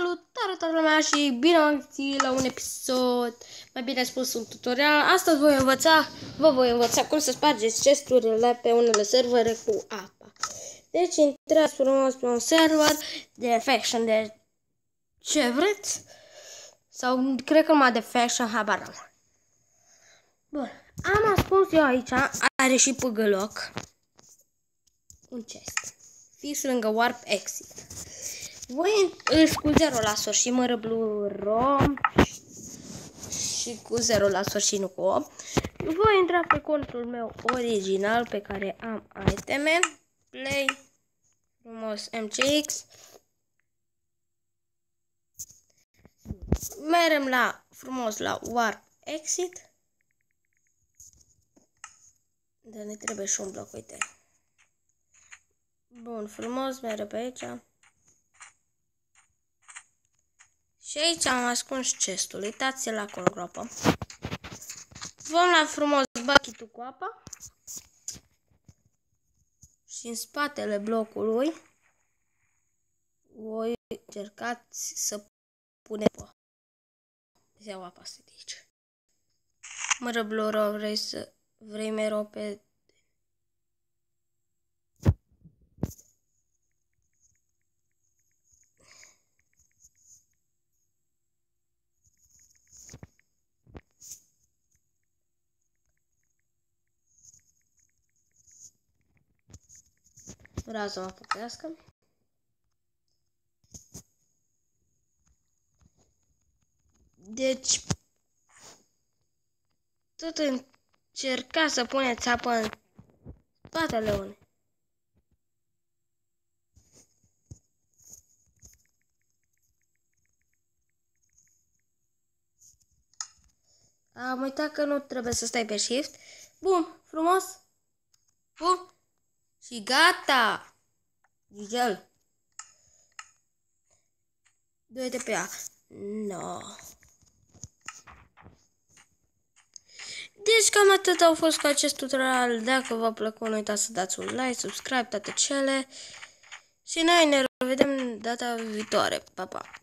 Salutare toată lumea și bine am găsit la un episod, mai bine spus un tutorial. Astăzi vă voi învăța cum să spargeți chesturile pe unele servere cu apa. Deci intrați frumos pe un server de faction, de ce vreți, sau cred că numai de faction, habar n-am. Bun, am ascuns eu aici, are și păgăloc, un chest, fix lângă warp exit. Voi cu 0 la sfârșit, mără blue rom și cu 0 la sfârșit, nu cu 8. Voi intra pe contul meu original pe care am iteme, play, frumos MCX. Merem frumos la warp exit. Dar ne trebuie și un bloc, uite. Bun, frumos, merem pe aici. Și aici am ascuns chestul. Uitați-l acolo, groapă. Vom la frumos bucket-ul cu apa. Și în spatele blocului voi încercați să puneți iau apa asta de aici. Mără bloro, vrei mereu pe... Vreau să mă putească. Deci, tot încercați să puneți apă în spatele unei. Am uitat că nu trebuie să stai pe shift. Bun, frumos. Bun. Și gata. Gigel. 2 de pe ea. No. Deci cam atât au fost cu acest tutorial. Dacă v-a plăcut, nu uitați să dați un like, subscribe, toate cele. Și noi ne revedem data viitoare. Pa, pa.